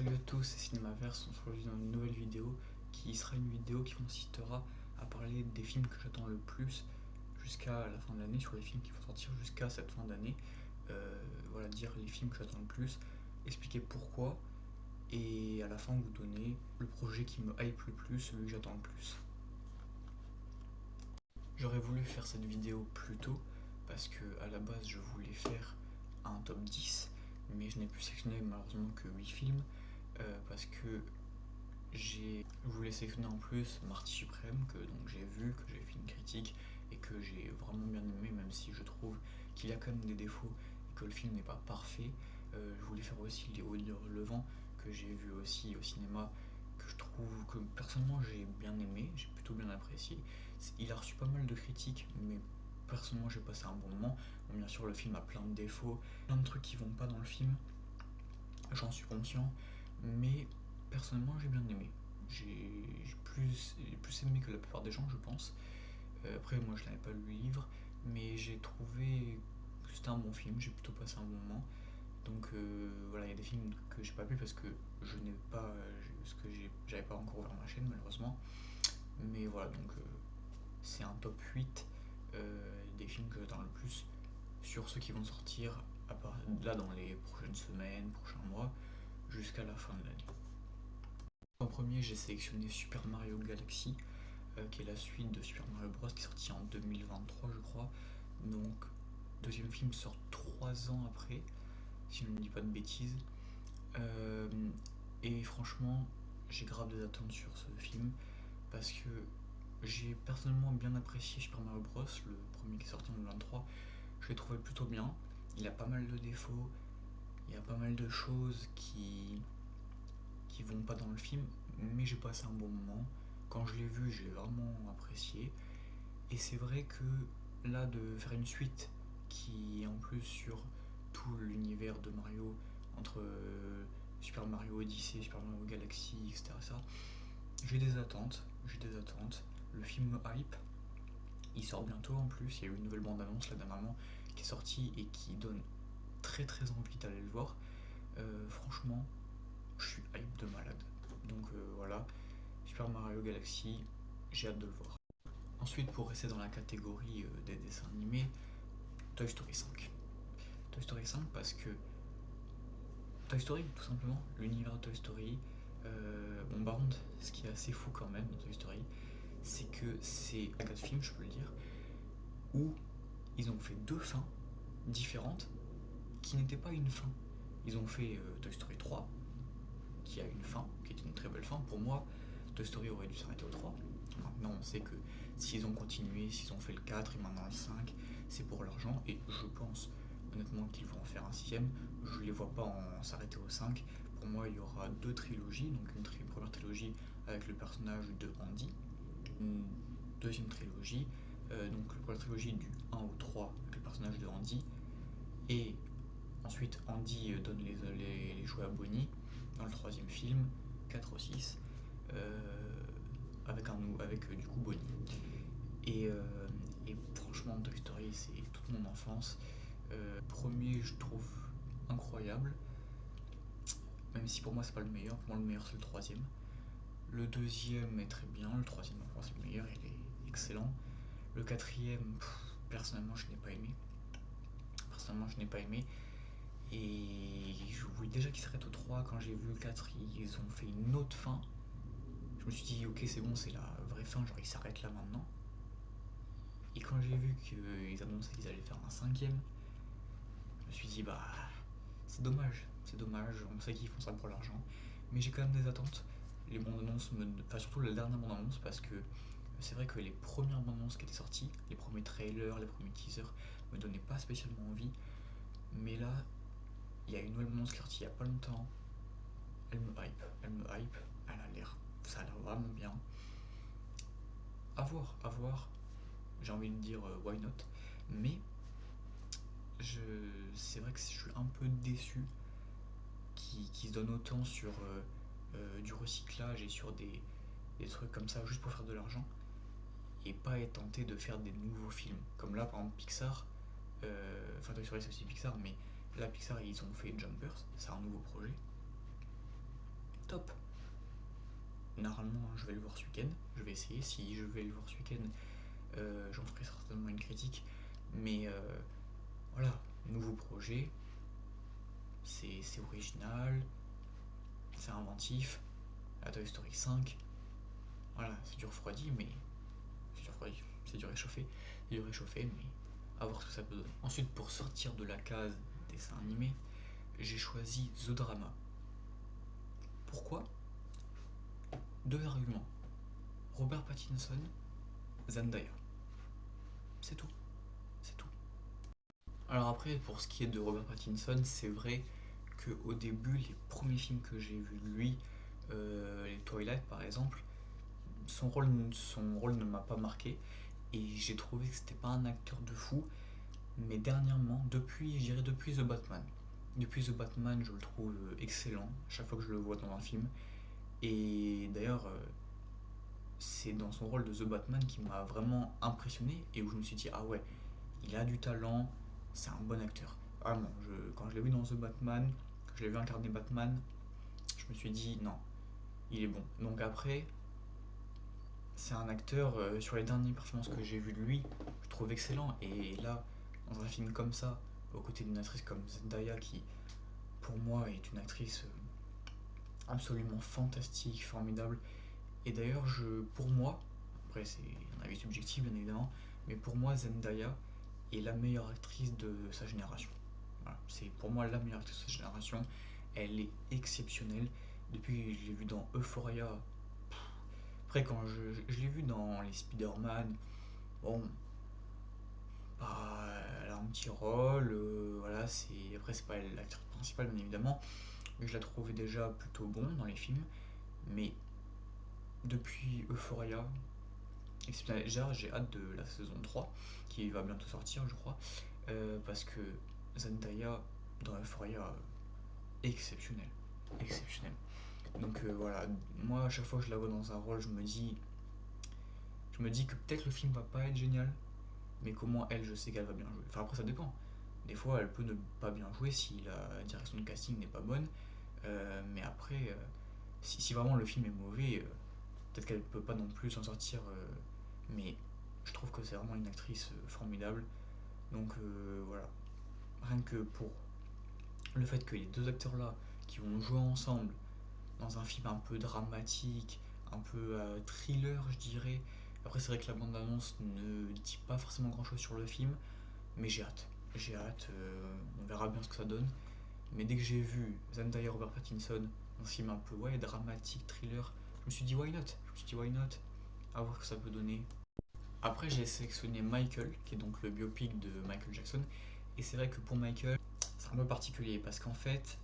Salut à tous, c'est Cinémaverse, on se retrouve dans une nouvelle vidéo qui sera une vidéo qui consistera à parler des films que j'attends le plus jusqu'à la fin de l'année, sur les films qui vont sortir jusqu'à cette fin d'année. Voilà, dire les films que j'attends le plus, expliquer pourquoi, et à la fin vous donner le projet qui me hype le plus, celui que j'attends le plus. J'aurais voulu faire cette vidéo plus tôt parce que à la base je voulais faire un top 10, mais je n'ai pu sélectionner malheureusement que 8 films parce que je voulais sélectionner en plus Marty Suprême, que donc j'ai vu, que j'ai fait une critique et que j'ai vraiment bien aimé, même si je trouve qu'il a quand même des défauts et que le film n'est pas parfait. Je voulais faire aussi Les Hauts du Levant, que j'ai vu aussi au cinéma, que je trouve que personnellement j'ai bien aimé, j'ai plutôt bien apprécié. Il a reçu pas mal de critiques, mais personnellement j'ai passé un bon moment. Bon, bien sûr, le film a plein de défauts, plein de trucs qui vont pas dans le film, j'en suis conscient, mais personnellement j'ai bien aimé. J'ai plus aimé que la plupart des gens, je pense. Après, moi je n'avais pas lu le livre, mais j'ai trouvé que c'était un bon film, j'ai plutôt passé un bon moment. Donc voilà, il y a des films que j'ai pas vu parce que je n'ai pas, parce que j'avais pas encore ouvert ma chaîne malheureusement. Mais voilà, donc c'est un top 8 des films que j'attends le plus sur ceux qui vont sortir là dans les prochaines semaines, prochains mois, jusqu'à la fin de l'année. En premier, j'ai sélectionné Super Mario Galaxy, qui est la suite de Super Mario Bros. Qui est sorti en 2023, je crois. Donc, deuxième film sort 3 ans après, si je ne dis pas de bêtises. Euh, et franchement, j'ai grave des attentes sur ce film parce que j'ai personnellement bien apprécié Super Mario Bros. Le premier qui est sorti en 2023. Je l'ai trouvé plutôt bien. Il a pas mal de défauts, il y a pas mal de choses qui vont pas dans le film, mais j'ai passé un bon moment. Quand je l'ai vu, j'ai vraiment apprécié. Et c'est vrai que là, de faire une suite qui est en plus sur tout l'univers de Mario, entre Super Mario Odyssey, Super Mario Galaxy, etc. Ça, j'ai des attentes, j'ai des attentes. Le film me hype. Il sort bientôt en plus. Il y a eu une nouvelle bande-annonce là dernièrement qui est sortie et qui donne très très envie d'aller le voir. Franchement, je suis hype de malade. Donc voilà, Super Mario Galaxy, j'ai hâte de le voir. Ensuite, pour rester dans la catégorie des dessins animés, Toy Story 5. Toy Story 5 parce que Toy Story, tout simplement, l'univers de Toy Story. Bon, par contre, ce qui est assez fou quand même dans Toy Story, c'est que c'est un cas de film, je peux le dire, où ils ont fait deux fins différentes qui n'étaient pas une fin. Ils ont fait Toy Story 3, qui a une fin, qui est une très belle fin. Pour moi, Toy Story aurait dû s'arrêter au 3. Maintenant, on sait que s'ils ont continué, s'ils ont fait le 4 et maintenant le 5, c'est pour l'argent. Et je pense honnêtement qu'ils vont en faire un sixième. Je ne les vois pas en s'arrêter au 5. Pour moi, il y aura deux trilogies. Donc une première trilogie avec le personnage de Andy. Une deuxième trilogie. Donc la première trilogie du 1 au 3 avec le personnage de Andy. Et ensuite, Andy donne les jouets à Bonnie dans le troisième film, 4 au 6, avec du coup Bonnie. Et, euh, et franchement, Toy Story, c'est toute mon enfance. Premier, je trouve incroyable, même si pour moi c'est pas le meilleur. Pour moi, le meilleur c'est le troisième. Le deuxième est très bien, le troisième, pour moi, c'est le meilleur, il est excellent. Le quatrième, personnellement, je n'ai pas aimé. Personnellement, je n'ai pas aimé. Et je voulais déjà qu'ils s'arrêtent au 3. Quand j'ai vu le 4, ils ont fait une autre fin. Je me suis dit, ok, c'est bon, c'est la vraie fin, genre ils s'arrêtent là maintenant. Et quand j'ai vu qu'ils annonçaient qu'ils allaient faire un cinquième, je me suis dit, bah, c'est dommage, c'est dommage, on sait qu'ils font ça pour l'argent. Mais j'ai quand même des attentes. Les bandes annonces, enfin surtout la dernière bande annonce, parce que c'est vrai que les premières bandes annonces qui étaient sorties, les premiers trailers, les premiers teasers, me donnaient pas spécialement envie. Mais là, il y a une nouvelle bande annonce qui est sortie il y a pas longtemps. Elle me hype, ça a l'air vraiment bien. À voir, j'ai envie de dire why not. Mais je, c'est vrai que je suis un peu déçu qui se donne autant sur du recyclage et sur des trucs comme ça juste pour faire de l'argent et pas être tenté de faire des nouveaux films. Comme là, par exemple, Pixar, enfin, Toy Story c'est aussi Pixar, mais là, Pixar, ils ont fait Jumpers, c'est un nouveau projet. Normalement, je vais le voir ce week-end. Je vais essayer. Si je vais le voir ce week-end, j'en ferai certainement une critique. Mais voilà, nouveau projet, c'est original, c'est inventif. La Toy Story 5, voilà, c'est du refroidi, mais c'est du refroidi, c'est du réchauffé, mais à voir ce que ça peut donner. Ensuite, pour sortir de la case dessin animé, j'ai choisi The Drama. Pourquoi? Deux arguments. Robert Pattinson, Zendaya. C'est tout. C'est tout. Alors après, pour ce qui est de Robert Pattinson, c'est vrai qu'au début, les premiers films que j'ai vus de lui, les Twilight par exemple, son rôle ne m'a pas marqué et j'ai trouvé que c'était pas un acteur de fou. Mais dernièrement, je dirais depuis The Batman. Depuis The Batman, je le trouve excellent chaque fois que je le vois dans un film. Et d'ailleurs, c'est dans son rôle de The Batman qui m'a vraiment impressionné et où je me suis dit, ah ouais, il a du talent, c'est un bon acteur. Vraiment, quand je l'ai vu dans The Batman, quand je l'ai vu incarner Batman, je me suis dit, non, il est bon. Donc après, c'est un acteur, sur les dernières performances que j'ai vues de lui, je trouve excellent. Et là, dans un film comme ça, aux côtés d'une actrice comme Zendaya, qui pour moi est une actrice absolument fantastique, formidable. Et d'ailleurs, pour moi, après c'est un avis subjectif bien évidemment, mais pour moi Zendaya est la meilleure actrice de sa génération. Voilà, c'est pour moi la meilleure actrice de sa génération. Elle est exceptionnelle. Depuis que je l'ai vue dans Euphoria, après quand je l'ai vue dans les Spider-Man, bon, bah, elle a un petit rôle, voilà, après c'est pas l'actrice principale bien évidemment, mais je la trouvais déjà plutôt bon dans les films. Mais depuis Euphoria, exceptionnel. Déjà, j'ai hâte de la saison 3 qui va bientôt sortir, je crois, parce que Zendaya dans Euphoria, exceptionnel, exceptionnel. Donc voilà, moi à chaque fois que je la vois dans un rôle, je me dis que peut-être le film va pas être génial, mais comment elle, je sais qu'elle va bien jouer. Enfin après ça dépend. Des fois, elle peut ne pas bien jouer si la direction de casting n'est pas bonne, mais après, si vraiment le film est mauvais, peut-être qu'elle peut pas non plus s'en sortir, mais je trouve que c'est vraiment une actrice formidable. Donc voilà, rien que pour le fait que les deux acteurs-là qui vont jouer ensemble dans un film un peu dramatique, un peu thriller, je dirais. Après, c'est vrai que la bande-annonce ne dit pas forcément grand-chose sur le film, mais j'ai hâte. J'ai hâte, on verra bien ce que ça donne. Mais dès que j'ai vu Zendaya et Robert Pattinson dans ce film un peu ouais, dramatique, thriller, je me suis dit why not? Je me suis dit why not? À voir ce que ça peut donner. Après, j'ai sélectionné Michael, qui est donc le biopic de Michael Jackson. Et c'est vrai que pour Michael, c'est un peu particulier parce qu'en fait,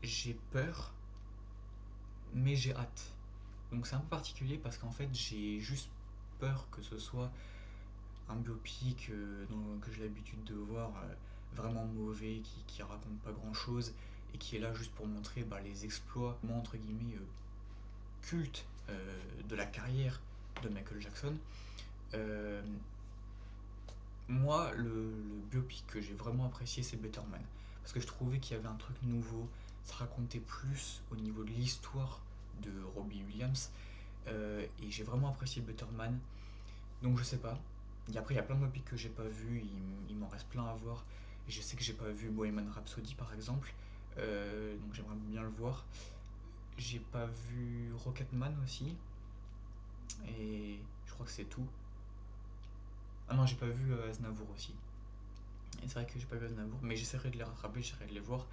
j'ai peur, mais j'ai hâte. Donc c'est un peu particulier parce qu'en fait, j'ai juste peur que ce soit un biopic que j'ai l'habitude de voir vraiment mauvais, qui raconte pas grand chose et qui est là juste pour montrer bah, les exploits, entre guillemets, cultes de la carrière de Michael Jackson. Euh, Moi, le biopic que j'ai vraiment apprécié, c'est Better Man. Parce que je trouvais qu'il y avait un truc nouveau. Ça racontait plus au niveau de l'histoire de Robbie Williams. Et j'ai vraiment apprécié Better Man. Donc je sais pas. Et après, il y a plein de biopics que j'ai pas vu. Il m'en reste plein à voir. Et je sais que j'ai pas vu Bohemian Rhapsody par exemple. Donc j'aimerais bien le voir. J'ai pas vu Rocketman aussi. Et je crois que c'est tout. Ah non, j'ai pas vu Aznavour aussi. Et c'est vrai que j'ai pas vu Aznavour, mais j'essaierai de les rattraper, j'essaierai de les voir.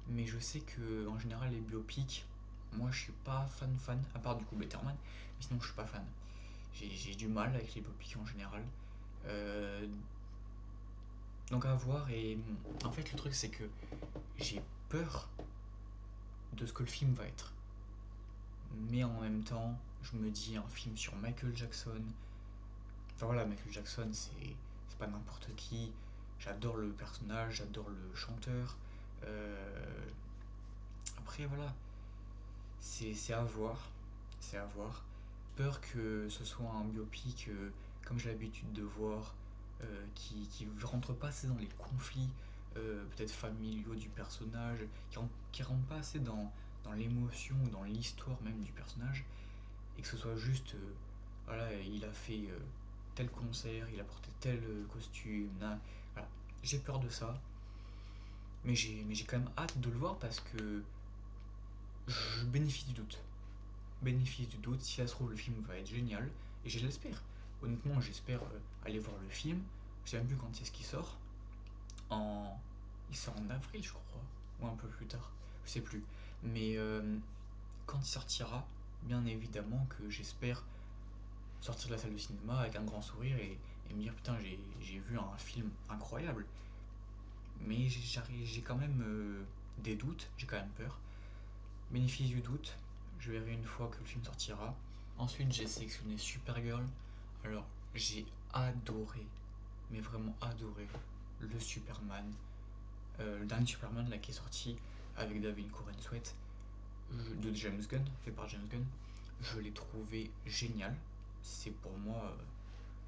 Mais je sais que en général, les biopics, moi je suis pas fan, à part du coup Betterman, mais sinon je suis pas fan. J'ai du mal avec les biopics en général. Euh, donc à voir, et en fait, le truc c'est que j'ai peur de ce que le film va être. Mais en même temps, je me dis un film sur Michael Jackson. Enfin voilà, Michael Jackson, c'est pas n'importe qui. J'adore le personnage, j'adore le chanteur. Euh, Après, voilà, c'est à voir. C'est à voir. Peur que ce soit un biopic, comme j'ai l'habitude de voir, qui rentre pas assez dans les conflits peut-être familiaux du personnage, qui rentre pas assez dans dans l'émotion, dans l'histoire même du personnage, et que ce soit juste, voilà, il a fait tel concert, il a porté tel costume, voilà. J'ai peur de ça, mais j'ai quand même hâte de le voir parce que je bénéficie du doute. Bénéfice du doute, si ça se trouve, le film va être génial, et je l'espère. Honnêtement, j'espère aller voir le film. Je sais même plus quand c'est ce qui sort. En... Il sort en avril, je crois, ou un peu plus tard, je sais plus. Mais quand il sortira, bien évidemment que j'espère sortir de la salle de cinéma avec un grand sourire et me dire putain, j'ai vu un film incroyable. Mais j'ai quand même des doutes, j'ai quand même peur. Bénéfice du doute, je verrai une fois que le film sortira. Ensuite, j'ai sélectionné Supergirl. Alors, j'ai adoré, mais vraiment adoré, le Superman. Le dernier Superman là, qui est sorti avec David Corenswet de James Gunn, fait par James Gunn. Je l'ai trouvé génial. C'est pour moi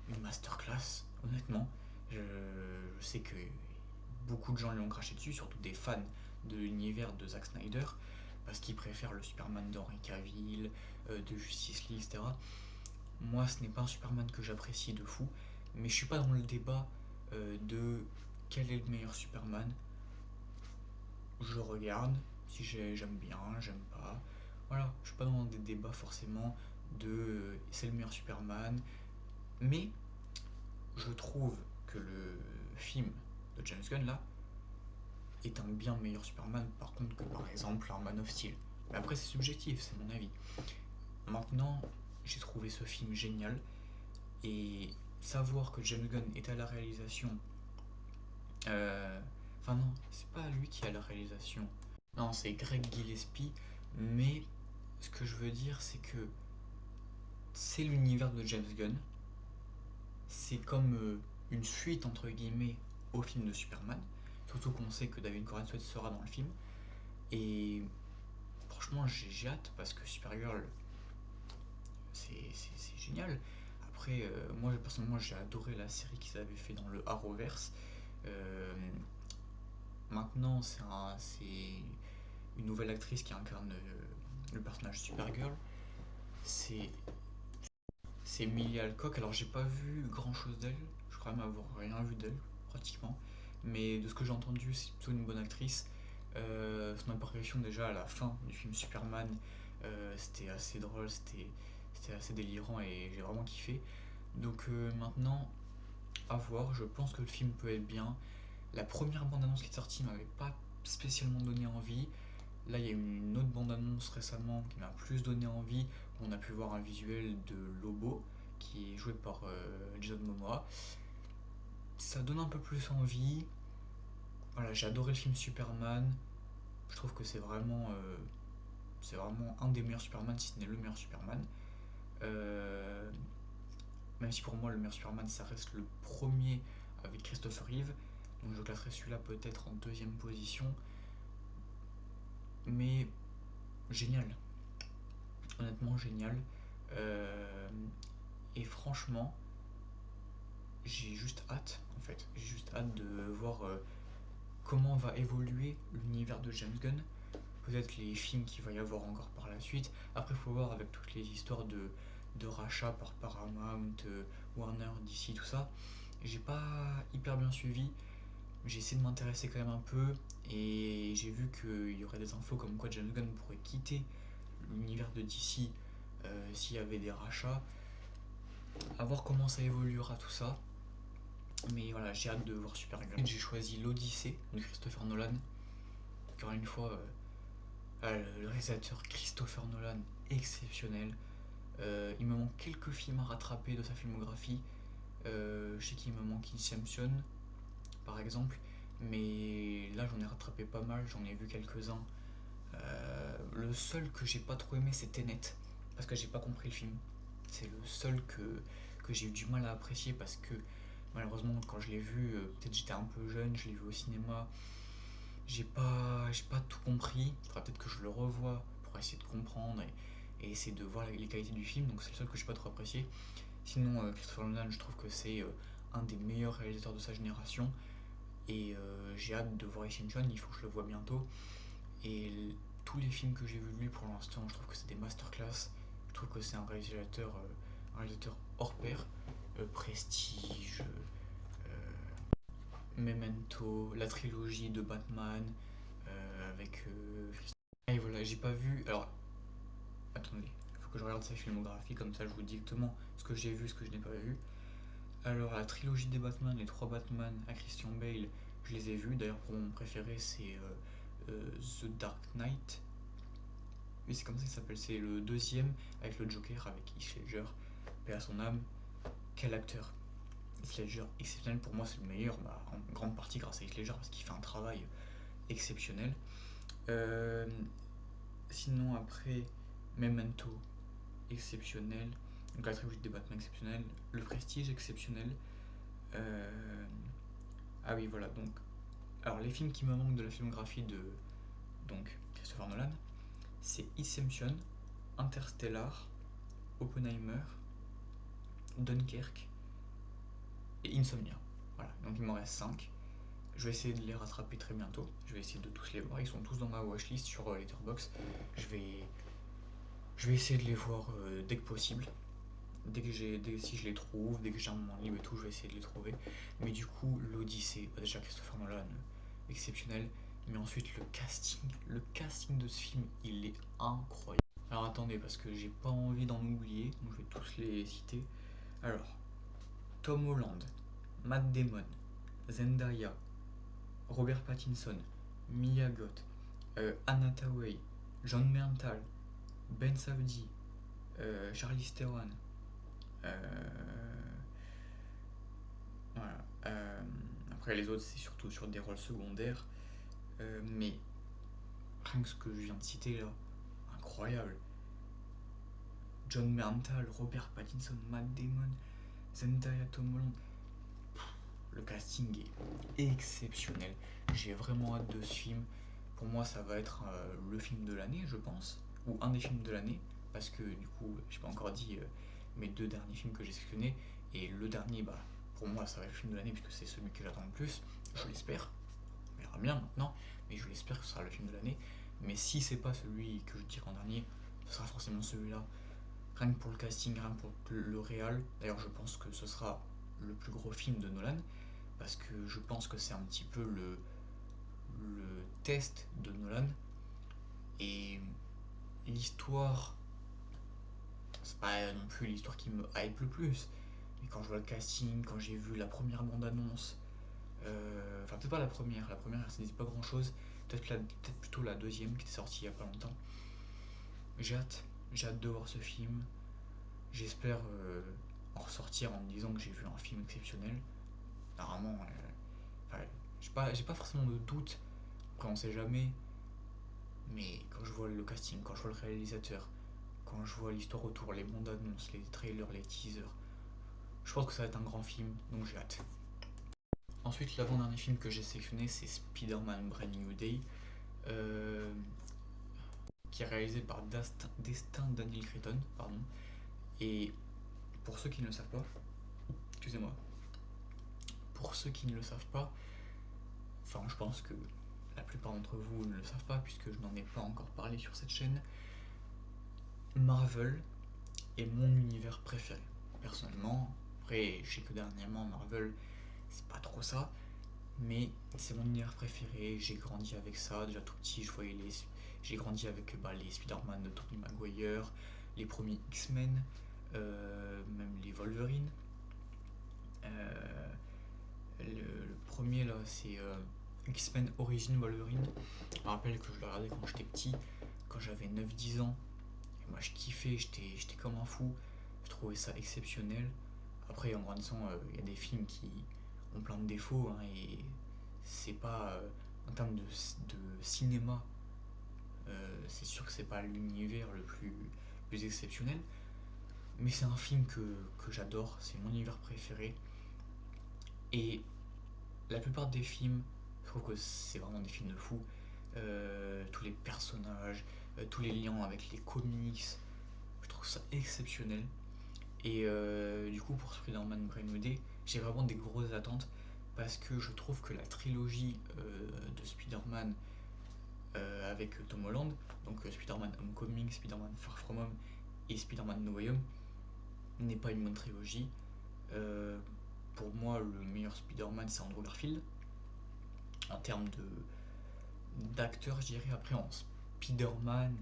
une masterclass, honnêtement. Je sais que beaucoup de gens lui ont craché dessus, surtout des fans de l'univers de Zack Snyder, parce qu'ils préfèrent le Superman d'Henry Cavill, de Justice League, etc. Moi, ce n'est pas un Superman que j'apprécie de fou, mais je suis pas dans le débat de quel est le meilleur Superman. Je regarde, si j'aime bien, j'aime pas. Voilà, je suis pas dans des débats forcément de c'est le meilleur Superman, mais je trouve que le film de James Gunn là est un bien meilleur Superman par contre que par exemple un Man of Steel. Mais après c'est subjectif, c'est mon avis. Maintenant, j'ai trouvé ce film génial et savoir que James Gunn est à la réalisation. Enfin non, c'est pas lui qui est à la réalisation. Non, c'est Greg Gillespie, mais ce que je veux dire c'est que c'est l'univers de James Gunn. C'est comme une suite entre guillemets au film de Superman. Surtout qu'on sait que David Corenswet sera dans le film. Et franchement, j'ai hâte parce que Supergirl, c'est génial. Après, moi personnellement, j'ai adoré la série qu'ils avaient fait dans le Arrowverse. Euh, Maintenant, c'est une nouvelle actrice qui incarne le personnage Supergirl. C'est c'est Emilia Alcock. Alors, j'ai pas vu grand chose d'elle. Je crois même avoir rien vu d'elle, pratiquement. Mais de ce que j'ai entendu, c'est plutôt une bonne actrice. Son apparition déjà à la fin du film Superman, c'était assez drôle, c'était assez délirant et j'ai vraiment kiffé. Donc maintenant, à voir, je pense que le film peut être bien. La première bande-annonce qui est sortie m'avait pas spécialement donné envie. Là, il y a eu une autre bande-annonce récemment qui m'a plus donné envie. On a pu voir un visuel de Lobo, qui est joué par Jason Momoa. Ça donne un peu plus envie. Voilà, j'ai adoré le film Superman. Je trouve que c'est vraiment un des meilleurs Superman, si ce n'est le meilleur Superman. Euh, Même si pour moi, le meilleur Superman, ça reste le premier avec Christopher Reeve. Donc je classerai celui-là peut-être en deuxième position. Mais génial. Honnêtement, génial. Euh, et franchement, j'ai juste hâte, en fait. J'ai juste hâte de voir comment va évoluer l'univers de James Gunn. Peut-être les films qu'il va y avoir encore par la suite. Après, il faut voir avec toutes les histoires de rachat par Paramount, Warner, DC, tout ça. J'ai pas hyper bien suivi. J'ai essayé de m'intéresser quand même un peu. Et j'ai vu qu'il y aurait des infos comme quoi James Gunn pourrait quitter l'univers de DC s'il y avait des rachats. À voir comment ça évoluera tout ça. Mais voilà, j'ai hâte de voir Supergirl. J'ai choisi l'Odyssée de Christopher Nolan. Encore une fois, le réalisateur Christopher Nolan, exceptionnel. Il me manque quelques films à rattraper de sa filmographie. Je sais qu'il me manque Inception, par exemple. Mais là, j'en ai rattrapé pas mal, j'en ai vu quelques-uns. Le seul que j'ai pas trop aimé, c'est Tenet, parce que j'ai pas compris le film. C'est le seul que j'ai eu du mal à apprécier parce que malheureusement, quand je l'ai vu, peut-être j'étais un peu jeune, je l'ai vu au cinéma, j'ai pas tout compris. Il faudra peut-être que je le revoie pour essayer de comprendre et essayer de voir les qualités du film. Donc c'est le seul que j'ai pas trop apprécié. Sinon, Christopher Nolan, je trouve que c'est un des meilleurs réalisateurs de sa génération. Et j'ai hâte de voir Inception, il faut que je le voie bientôt. Et tous les films que j'ai vus de lui pour l'instant, je trouve que c'est des masterclass. Je trouve que c'est un réalisateur hors pair. Prestige, Memento, la trilogie de Batman, avec et voilà, j'ai pas vu. Alors, attendez, il faut que je regarde sa filmographie, comme ça je vous dis exactement ce que j'ai vu, ce que je n'ai pas vu. Alors, la trilogie des Batman, les trois Batman à Christian Bale, je les ai vus. D'ailleurs, pour mon préféré, c'est The Dark Knight. Oui, c'est comme ça qu'il s'appelle. C'est le deuxième avec le Joker, avec Heath Ledger. Paix à son âme. Quel acteur! Heath Ledger, exceptionnel. Pour moi, c'est le meilleur, bah, en grande partie grâce à Heath Ledger, parce qu'il fait un travail exceptionnel. Euh, Sinon, après, Memento, exceptionnel. Donc, la trilogie des Batman, exceptionnelle. Le Prestige, exceptionnel. Euh, Ah oui, voilà. Donc, alors, les films qui me manquent de la filmographie de donc, Christopher Nolan, c'est Inception, Interstellar, Oppenheimer, Dunkerque et Insomnia. Voilà, donc il m'en reste 5. Je vais essayer de les rattraper très bientôt. Je vais essayer de tous les voir. Ils sont tous dans ma watchlist sur Letterboxd. Je vais essayer de les voir dès que possible. Si je les trouve, dès que j'ai un moment libre et tout, je vais essayer de les trouver. Mais du coup, l'Odyssée, bah déjà Christopher Nolan, exceptionnel. Mais ensuite, le casting de ce film, il est incroyable. Alors attendez, parce que j'ai pas envie d'en oublier, donc je vais tous les citer. Alors, Tom Holland, Matt Damon, Zendaya, Robert Pattinson, Mia Goth, Anna Tawai, John Bernthal, Ben Savdi, Charlize Theron. Voilà. Après les autres, c'est surtout sur des rôles secondaires. Mais rien que ce que je viens de citer là, incroyable. John Bernthal, Robert Pattinson, Matt Damon, Zendaya, Tom Holland. Le casting est exceptionnel. J'ai vraiment hâte de ce film. Pour moi, ça va être le film de l'année, je pense, ou un des films de l'année, parce que du coup, j'ai pas encore dit mes deux derniers films que j'ai sélectionnés, et le dernier, bah, pour moi, ça va être le film de l'année, puisque c'est celui que j'attends le plus, je l'espère. On verra bien maintenant, mais je l'espère que ce sera le film de l'année. Mais si c'est pas celui que je dirai en dernier, ce sera forcément celui-là. Rien que pour le casting, rien que pour le réal. D'ailleurs, je pense que ce sera le plus gros film de Nolan, parce que je pense que c'est un petit peu le test de Nolan. Et l'histoire, c'est pas non plus l'histoire qui me hype le plus. Mais quand je vois le casting, quand j'ai vu la première bande-annonce, enfin peut-être pas la première ça ne dit pas grand-chose, peut-être plutôt la deuxième qui était sortie il y a pas longtemps. J'ai hâte, j'ai hâte de voir ce film. J'espère en ressortir en me disant que j'ai vu un film exceptionnel. Normalement, enfin, j'ai pas forcément de doute. Après, on sait jamais. Mais quand je vois le casting, quand je vois le réalisateur, quand je vois l'histoire autour, les bandes annonces, les trailers, les teasers, je pense que ça va être un grand film, donc j'ai hâte. Ensuite, l'avant-dernier film que j'ai sélectionné, c'est Spider-Man Brand New Day, euh, qui est réalisé par Destin Daniel Cretton, pardon. Et pour ceux qui ne le savent pas, excusez-moi, pour ceux qui ne le savent pas, enfin je pense que la plupart d'entre vous ne le savent pas puisque je n'en ai pas encore parlé sur cette chaîne, Marvel est mon univers préféré. Personnellement, après je sais que dernièrement Marvel c'est pas trop ça, mais c'est mon univers préféré, j'ai grandi avec ça, déjà tout petit j'ai grandi avec les Spider-Man de Tobey Maguire, les premiers X-Men, même les Wolverine. Le premier là c'est X-Men Origin Wolverine. Je me rappelle que je le regardais quand j'étais petit, quand j'avais 9-10 ans. Et moi je kiffais, j'étais comme un fou. Je trouvais ça exceptionnel. Après en grandissant, il y a des films qui ont plein de défauts, hein, et c'est pas en termes de cinéma, c'est sûr que c'est pas l'univers plus exceptionnel. Mais c'est un film que j'adore, c'est mon univers préféré. Et la plupart des films, je trouve que c'est vraiment des films de fou. Tous les personnages, tous les liens avec les comics, je trouve ça exceptionnel. Et du coup, pour Spider-Man Brand Day, j'ai vraiment des grosses attentes parce que je trouve que la trilogie de Spider-Man, avec Tom Holland, donc Spider-Man Homecoming, Spider-Man Far From Home et Spider-Man No Way Home, n'est pas une bonne trilogie. Pour moi, le meilleur Spider-Man, c'est Andrew Garfield. En termes d'acteur, je dirais. Après, en Spider-Man,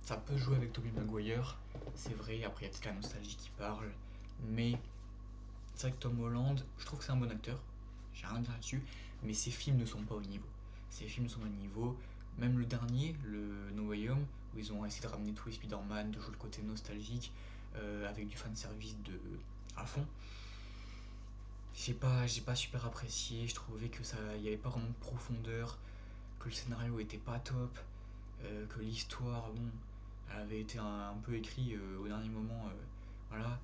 ça peut jouer avec Tobey Maguire, c'est vrai. Après, il y a peut-être la nostalgie qui parle. Mais c'est vrai que Tom Holland, je trouve que c'est un bon acteur. J'ai rien à dire là-dessus. Mais ses films ne sont pas au niveau. Ses films sont au niveau. Même le dernier, le No Way Home, où ils ont essayé de ramener tous les Spider-Man, de jouer le côté nostalgique, avec du fanservice à fond. J'ai pas super apprécié, je trouvais que ça, il n'y avait pas vraiment de profondeur, que le scénario était pas top, que l'histoire, bon, elle avait été un peu écrite au dernier moment, voilà.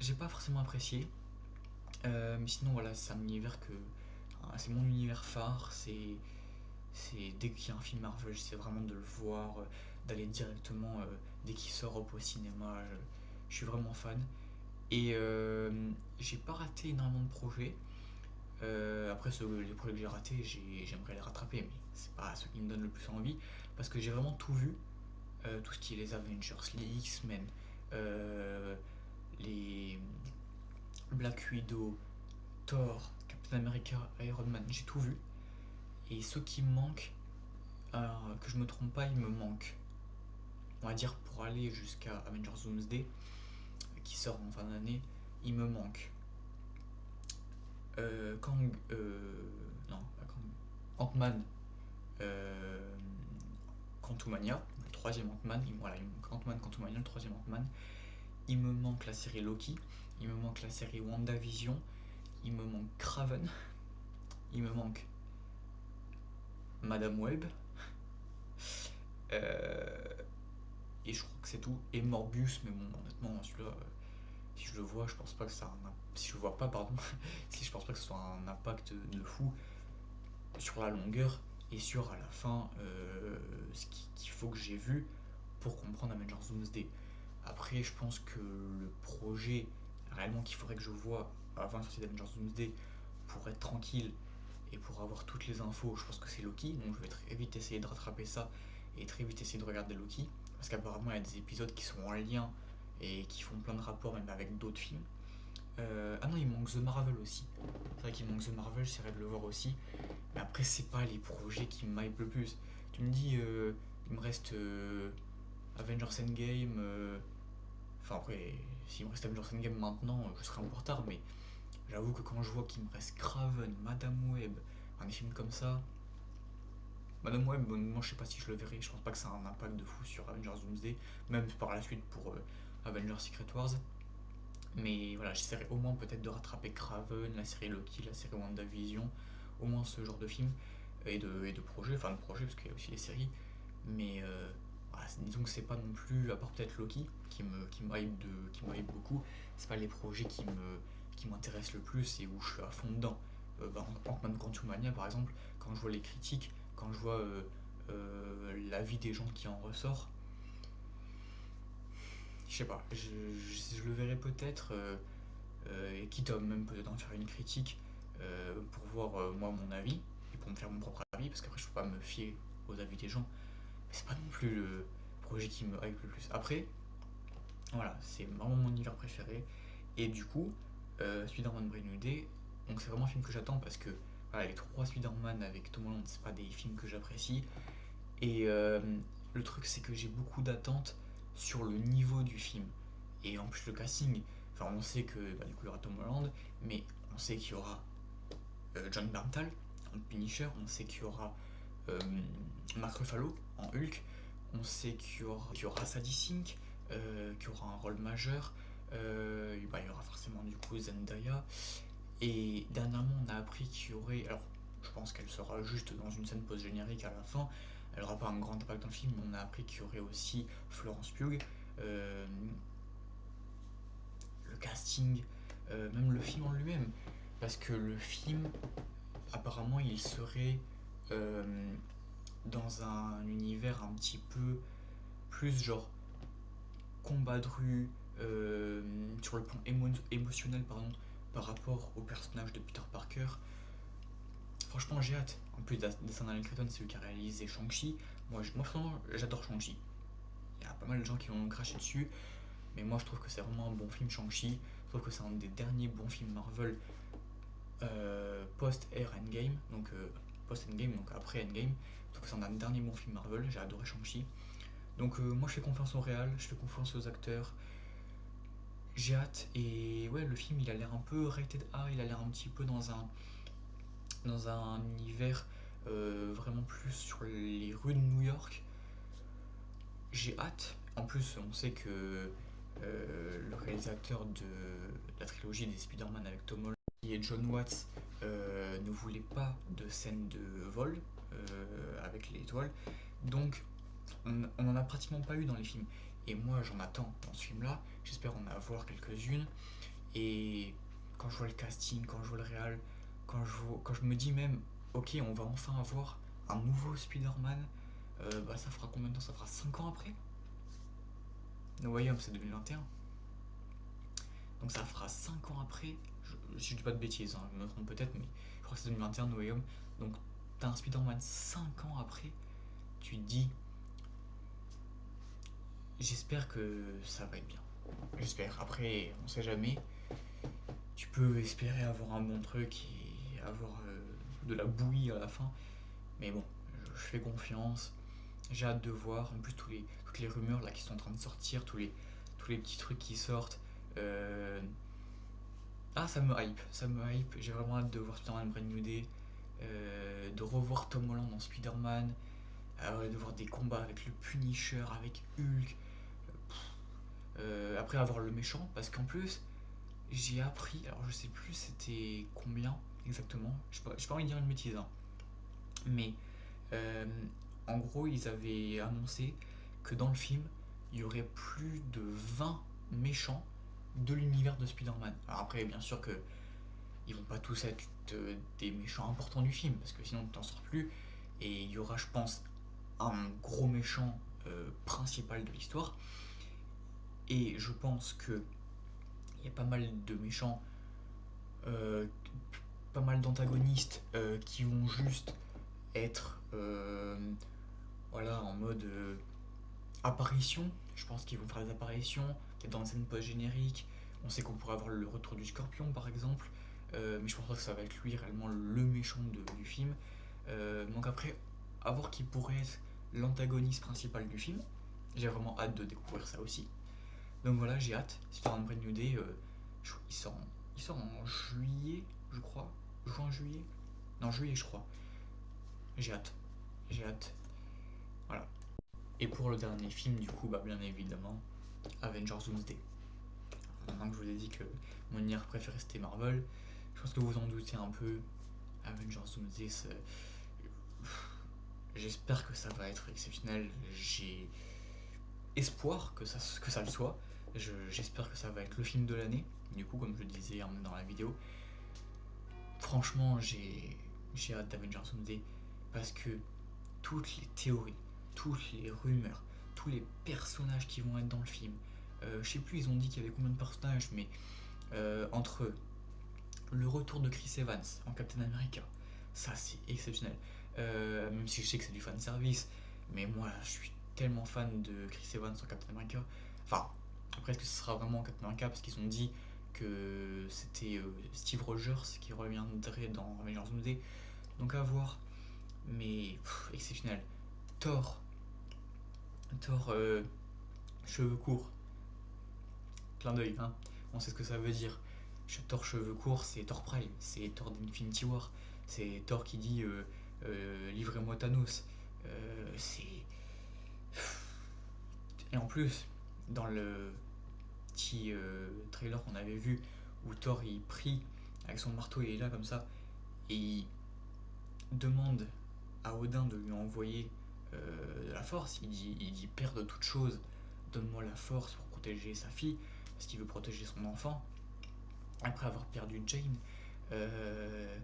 J'ai pas forcément apprécié, mais sinon voilà, c'est un univers c'est mon univers phare, c'est dès qu'il y a un film Marvel, j'essaie vraiment de le voir, d'aller directement dès qu'il sort au cinéma, je suis vraiment fan. Et j'ai pas raté énormément de projets. Après, les projets que j'ai ratés, j'aimerais les rattraper, mais c'est pas ce qui me donne le plus envie, parce que j'ai vraiment tout vu. Tout ce qui est les Avengers, les X-Men, les Black Widow, Thor, Captain America, Iron Man, j'ai tout vu. Et ce qui me manque, que je me trompe pas, il me manque, on va dire pour aller jusqu'à Avengers Doomsday, qui sort en fin d'année, il me manque Kang, non, pas Kang, Ant-Man, euh, Quantumania, le troisième Ant-Man, voilà, il me manque Ant-Man, Quantumania, le troisième Ant-Man. Il me manque la série Loki, il me manque la série WandaVision, il me manque Kraven, il me manque Madame Web, et je crois que c'est tout. Et Morbius, mais bon, honnêtement, celui-là, si je le vois, je pense pas que ça a si je le vois pas, pardon, si je pense pas que ce soit un impact de fou sur la longueur et sur à la fin ce qu'il faut que j'ai vu pour comprendre Avengers Doomsday. Après, je pense que le projet réellement qu'il faudrait que je vois avant la sortie d'Avengers Doomsday pour être tranquille et pour avoir toutes les infos, je pense que c'est Loki. Donc je vais très vite essayer de rattraper ça et très vite essayer de regarder Loki. Parce qu'apparemment, il y a des épisodes qui sont en lien et qui font plein de rapports même avec d'autres films. Ah non, il manque The Marvel aussi. C'est vrai qu'il manque The Marvel, j'essaierai de le voir aussi. Mais après, c'est pas les projets qui me hype le plus. Tu me dis, il me reste Avengers Endgame. Enfin, après, s'il me reste Avengers Endgame maintenant, je serai un peu en retard. Mais j'avoue que quand je vois qu'il me reste Kraven, Madame Web, des films comme ça. Madame Web, moi je sais pas si je le verrai. Je pense pas que ça a un impact de fou sur Avengers Doomsday. Même par la suite pour Avengers Secret Wars. Mais voilà, j'essaierai au moins peut-être de rattraper Kraven, la série Loki, la série WandaVision, au moins ce genre de films et de projets, enfin de projets parce qu'il y a aussi les séries. Mais voilà, disons que c'est pas non plus, à part peut-être Loki qui me hype beaucoup, c'est pas les projets qui m'intéressent le plus et où je suis à fond dedans. Ant-Man Quantumania par exemple, quand je vois les critiques, quand je vois l'avis des gens qui en ressort, je sais pas, je le verrai peut-être, et quitte à même peut-être en faire une critique pour voir moi mon avis et pour me faire mon propre avis, parce qu'après je peux pas me fier aux avis des gens, mais c'est pas non plus le projet qui me hype le plus. Après, voilà, c'est vraiment mon univers préféré, et du coup, Spider-Man Brand New Day, donc c'est vraiment un film que j'attends parce que voilà, les trois Spider-Man avec Tom Holland, c'est pas des films que j'apprécie, et le truc c'est que j'ai beaucoup d'attentes sur le niveau du film. Et en plus le casting, enfin on sait que du coup il y aura Tom Holland, mais on sait qu'il y aura John Bernthal en Punisher, on sait qu'il y aura euh, Mark Ruffalo en Hulk, on sait qu'il y aura Sadie Sink, qui aura un rôle majeur, il y aura forcément du coup Zendaya, et dernièrement on a appris qu'il y aurait, alors je pense qu'elle sera juste dans une scène post-générique à la fin, elle n'aura pas un grand impact dans le film, mais on a appris qu'il y aurait aussi Florence Pugh, le casting, même le film en lui-même. Parce que le film, apparemment, il serait euh, dans un univers un petit peu plus genre combat de rue, sur le plan émotionnel, pardon, par rapport au personnage de Peter Parker. franchement j'ai hâte. En plus, Daniel Cretton, c'est lui qui a réalisé Shang-Chi. Moi franchement, j'adore Shang-Chi. Il y a pas mal de gens qui vont me cracher dessus, mais moi je trouve que c'est vraiment un bon film, Shang-Chi. Je trouve que c'est un des derniers bons films Marvel post-Air Endgame, donc post-Endgame, donc après Endgame. Je trouve que c'est un des derniers bons films Marvel, j'ai adoré Shang-Chi. Donc moi je fais confiance au réal, je fais confiance aux acteurs, j'ai hâte. Et ouais, le film il a l'air un peu rated R, il a l'air un petit peu dans un univers vraiment plus sur les rues de New York. J'ai hâte. En plus, on sait que le réalisateur de la trilogie des Spider-Man avec Tom Holland et John Watts ne voulait pas de scène de vol avec les étoiles. Donc, on en a pratiquement pas eu dans les films. Et moi, j'en attends dans ce film-là. J'espère en avoir quelques-unes. Et quand je vois le casting, quand je vois le réal, quand je me dis même, ok, on va enfin avoir un nouveau Spider-Man, bah ça fera combien de temps? Ça fera 5 ans après. No Way Home, c'est 2021. Donc ça fera 5 ans après. Si je dis pas de bêtises, hein, je me trompe peut-être, mais je crois que c'est 2021, No Way Home. Donc t'as un Spider-Man 5 ans après. Tu te dis, j'espère que ça va être bien. J'espère. Après, on sait jamais. Tu peux espérer avoir un bon truc et avoir de la bouillie à la fin. Mais bon, je fais confiance. J'ai hâte de voir. En plus, toutes les rumeurs là qui sont en train de sortir, tous les petits trucs qui sortent. Euh, Ah, ça me hype. Ça me hype. J'ai vraiment hâte de voir Spider-Man Brand New Day. De revoir Tom Holland dans Spider-Man. De voir des combats avec le Punisher, avec Hulk. Après avoir le méchant. Parce qu'en plus, j'ai appris. Alors, je sais plus c'était combien exactement. J'ai pas envie de dire une bêtise, hein. Mais euh, en gros, ils avaient annoncé que dans le film, il y aurait plus de 20 méchants de l'univers de Spider-Man. Alors après, bien sûr que ils vont pas tous être des méchants importants du film, parce que sinon tu t'en sors plus. Et il y aura, je pense, un gros méchant principal de l'histoire. Et je pense que il y a pas mal de méchants, euh, pas mal d'antagonistes qui vont juste être voilà, en mode apparition. Je pense qu'ils vont faire des apparitions, peut-être dans une scène post-générique. On sait qu'on pourrait avoir le retour du Scorpion par exemple, mais je pense pas que ça va être lui réellement le méchant du film. Donc après, à voir qui pourrait être l'antagoniste principal du film. J'ai vraiment hâte de découvrir ça aussi. Donc voilà, j'ai hâte. Spider-Man Brand New Day, il sort en juillet, je crois. Juin, juillet. Non, juillet, je crois. J'ai hâte. J'ai hâte. Voilà. Et pour le dernier film, du coup, bah bien évidemment, Avengers Doomsday. Maintenant que je vous ai dit que mon univers préféré c'était Marvel, je pense que vous en doutez un peu. Avengers Doomsday, j'espère que ça va être exceptionnel. J'ai espoir que ça le soit. J'espère que ça va être le film de l'année. Du coup, comme je le disais dans la vidéo, franchement, j'ai hâte d'Avengers Doomsday parce que toutes les théories, toutes les rumeurs, tous les personnages qui vont être dans le film. Je sais plus, ils ont dit qu'il y avait combien de personnages, mais entre le retour de Chris Evans en Captain America, ça c'est exceptionnel. Même si je sais que c'est du fan service, mais moi je suis tellement fan de Chris Evans en Captain America. Enfin, après est-ce que ce sera vraiment en Captain America parce qu'ils ont dit que c'était Steve Rogers qui reviendrait dans Avengers Doomsday. Donc à voir, mais exceptionnel. Thor, Thor cheveux courts, clin d'œil, hein. On sait ce que ça veut dire. Thor cheveux courts, c'est Thor Prime, c'est Thor d'Infinity War, c'est Thor qui dit livrez-moi Thanos. C'est. Et en plus, dans le petit trailer qu'on avait vu où Thor il prie avec son marteau, il est là comme ça, et il demande à Odin de lui envoyer de la force. Il dit Père de toute chose, donne-moi la force pour protéger sa fille, parce qu'il veut protéger son enfant, après avoir perdu Jane. Euh,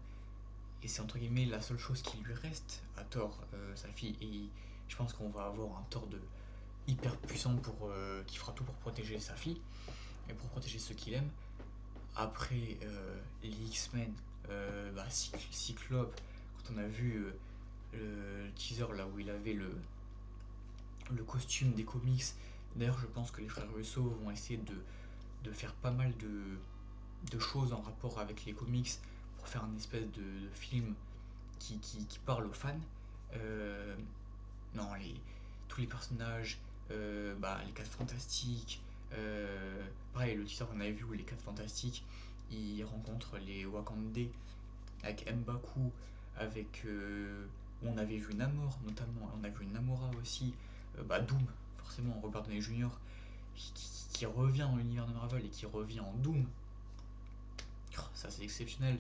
et c'est entre guillemets la seule chose qui lui reste à Thor, sa fille. Et je pense qu'on va avoir un Thor hyper puissant qui fera tout pour protéger sa fille et pour protéger ceux qu'il aime. Après, les X-Men, Cyclope, quand quand on a vu le teaser là où il avait le costume des comics. D'ailleurs, je pense que les frères Russo vont essayer de faire pas mal de choses en rapport avec les comics pour faire un espèce de film qui parle aux fans. Euh, non, tous les personnages, les 4 fantastiques, pareil, le teaser qu'on avait vu où les 4 fantastiques ils rencontrent les Wakandais avec M'Baku, avec où on avait vu Namor notamment, on a vu Namora aussi, Doom, forcément, Robert Downey Jr. Qui revient dans l'univers de Marvel et qui revient en Doom. Oh, ça c'est exceptionnel.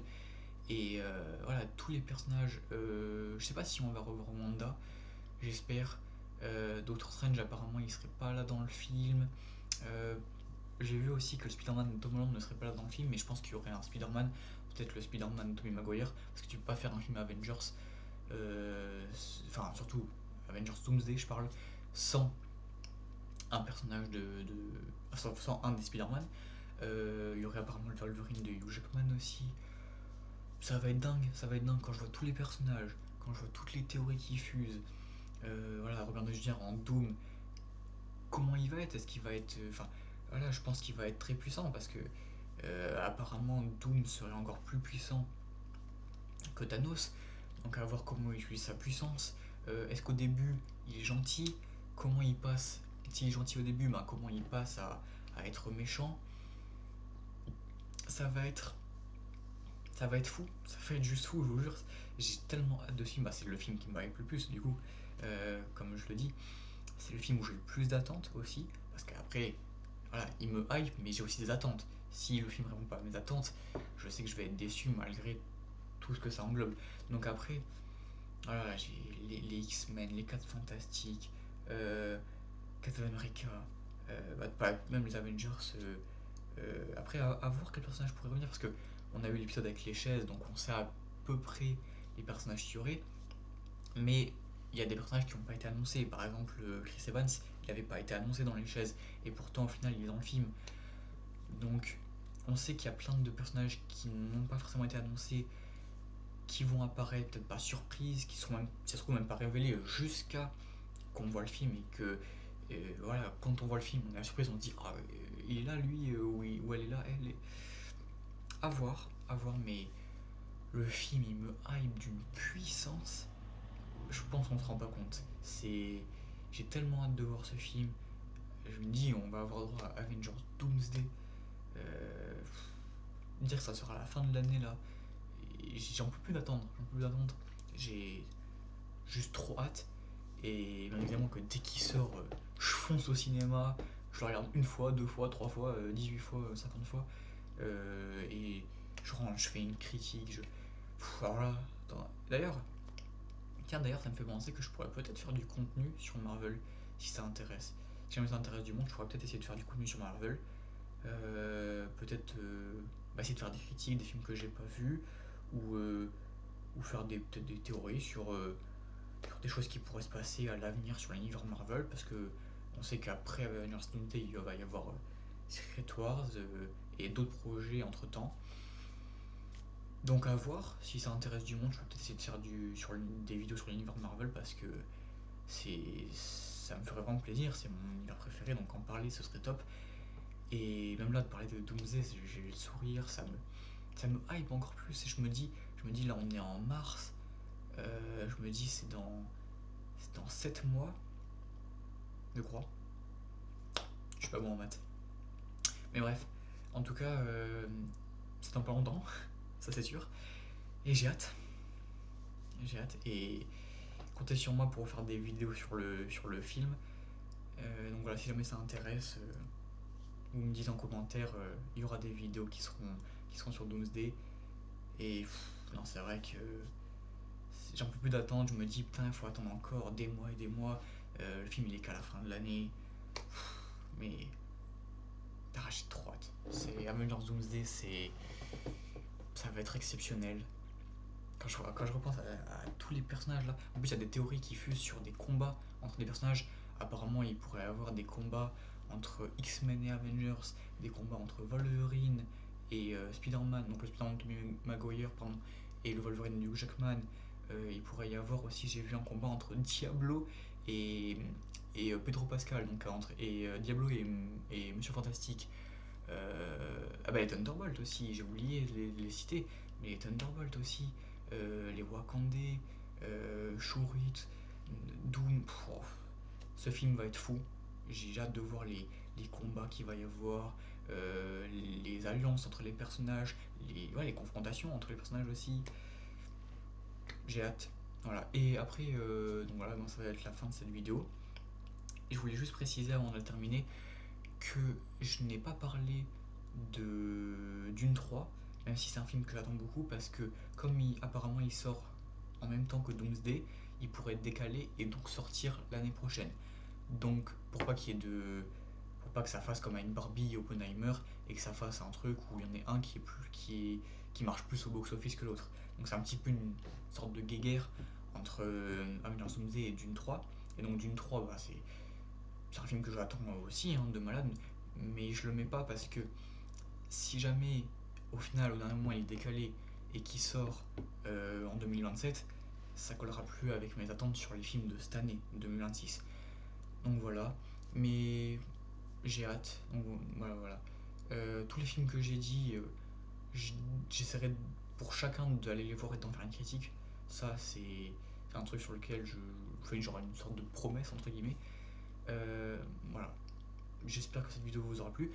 Et voilà, tous les personnages, je sais pas si on va revoir Wanda, j'espère. Doctor Strange, apparemment, il serait pas là dans le film. Euh, j'ai vu aussi que le Spider-Man de Tom Holland ne serait pas là dans le film, mais je pense qu'il y aurait un Spider-Man, peut-être le Spider-Man de Tobey Maguire, parce que tu peux pas faire un film Avengers, surtout Avengers Doomsday, je parle, sans un personnage sans un des Spider-Man. Il y aurait apparemment le Wolverine de Hugh Jackman aussi. Ça va être dingue quand je vois tous les personnages, quand je vois toutes les théories qui fusent. Voilà, Robert Downey Jr. en Doom, comment il va être? Est-ce qu'il va être. Voilà, je pense qu'il va être très puissant parce que apparemment Doom serait encore plus puissant que Thanos. Donc à voir comment il utilise sa puissance. Est-ce qu'au début il est gentil? Comment il passe? S'il est gentil au début, comment il passe à être méchant? Ça va être. Ça va être fou, ça va être juste fou, je vous jure. J'ai tellement hâte de ce film. C'est le film qui me hype le plus, du coup, comme je le dis. C'est le film où j'ai le plus d'attentes aussi, parce qu'après, voilà, il me hype, mais j'ai aussi des attentes. Si le film ne répond pas à mes attentes, je sais que je vais être déçu malgré tout ce que ça englobe. Donc après, voilà, j'ai les X-Men, les 4 Fantastiques, Captain America, même les Avengers. Après, à voir quel personnage pourrait revenir, parce que on a eu l'épisode avec les chaises, donc on sait à peu près les personnages qu'il y aurait. Mais il y a des personnages qui n'ont pas été annoncés. Par exemple, Chris Evans, il n'avait pas été annoncé dans les chaises. Et pourtant, au final, il est dans le film. Donc, on sait qu'il y a plein de personnages qui n'ont pas forcément été annoncés, qui vont apparaître, peut-être pas surprises, qui seront même, si ça se trouve, même pas révélés jusqu'à qu'on voit le film. Et que, voilà, quand on voit le film, on a la surprise, on se dit, ah, il est là, lui, ou elle est là, elle est. À voir, mais le film, il me hype d'une puissance. Je pense qu'on se rend pas compte. J'ai tellement hâte de voir ce film. Je me dis, on va avoir droit à Avengers Doomsday. Euh, Dire que ça sera à la fin de l'année là. J'en peux plus d'attendre. J'ai juste trop hâte. Et bien évidemment que dès qu'il sort, je fonce au cinéma. Je le regarde une fois, deux fois, trois fois, 18 fois, 50 fois. Et je rentre, je fais une critique. Alors là, d'ailleurs, tiens, d'ailleurs, ça me fait penser que je pourrais peut-être faire du contenu sur Marvel si ça intéresse. Si jamais ça intéresse du monde, je pourrais peut-être essayer de faire du contenu sur Marvel. Peut-être essayer de faire des critiques des films que j'ai pas vus ou faire peut-être des théories sur des choses qui pourraient se passer à l'avenir sur l'univers Marvel parce que on sait qu'après Avengers Infinity, il va y avoir Secret Wars et d'autres projets entre temps. Donc à voir si ça intéresse du monde, je vais peut-être essayer de faire des vidéos sur l'univers Marvel parce que ça me ferait vraiment plaisir, c'est mon univers préféré, donc en parler ce serait top. Et même là de parler de Doomsday, j'ai eu le sourire, ça me hype encore plus et je me dis là on est en mars, je me dis c'est dans 7 mois, je crois. Je suis pas bon en maths. Mais bref, en tout cas, c'est dans pas longtemps, ça c'est sûr. Et j'ai hâte et comptez sur moi pour faire des vidéos sur le film. Donc voilà, si jamais ça intéresse, vous me dites en commentaire, il y aura des vidéos qui seront sur Doomsday. Et non, c'est vrai que j'en peux plus d'attendre, je me dis putain, il faut attendre encore des mois et des mois. Le film il est qu'à la fin de l'année. Mais j'ai trop hâte. C'est Avengers Doomsday, ça va être exceptionnel. Quand je repense à tous les personnages là, en plus il y a des théories qui fusent sur des combats entre des personnages. Apparemment, il pourrait y avoir des combats entre X-Men et Avengers, des combats entre Wolverine et Spider-Man, donc le Spider-Man de Tobey Maguire, pardon, et le Wolverine de Hugh Jackman. Il pourrait y avoir aussi, j'ai vu un combat entre Diablo et, Pedro Pascal, donc Diablo et Monsieur Fantastique. Ah bah les Thunderbolts aussi, j'ai oublié de les citer, mais les Thunderbolts aussi, les Wakandais, Shurut, Doom. Ce film va être fou. J'ai hâte de voir les combats qu'il va y avoir, les alliances entre les personnages, les confrontations entre les personnages aussi. J'ai hâte. Voilà. Et après, donc voilà, donc ça va être la fin de cette vidéo. Et je voulais juste préciser avant de terminer que je n'ai pas parlé de Dune 3, même si c'est un film que j'attends beaucoup, parce que comme apparemment il sort en même temps que Doomsday, il pourrait être décalé et donc sortir l'année prochaine. Donc pour pas qu'il y ait de pour pas que ça fasse comme à une Barbie et Oppenheimer et que ça fasse un truc où il y en ait un qui marche plus au box-office que l'autre. Donc c'est un petit peu une sorte de guéguerre entre Avengers Doomsday et Dune 3. Et donc Dune 3, bah, c'est un film que j'attends aussi, hein, de malade, mais je le mets pas parce que si jamais au final au dernier moment il est décalé et qu'il sort en 2027, ça collera plus avec mes attentes sur les films de cette année, 2026. Donc voilà, mais j'ai hâte. Donc voilà. Tous les films que j'ai dit, j'essaierai pour chacun d'aller les voir et d'en faire une critique. Ça, c'est un truc sur lequel je fais genre une sorte de promesse, entre guillemets. Voilà. J'espère que cette vidéo vous aura plu.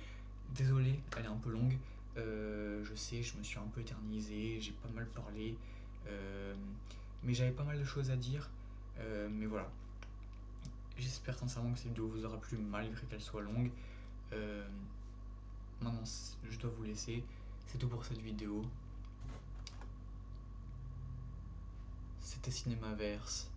Désolé, elle est un peu longue. Je sais, je me suis un peu éternisé, j'ai pas mal parlé. Euh, mais j'avais pas mal de choses à dire. Mais voilà. J'espère sincèrement que cette vidéo vous aura plu malgré qu'elle soit longue. Euh, Maintenant, je dois vous laisser. C'est tout pour cette vidéo. C'était Cinémaverse.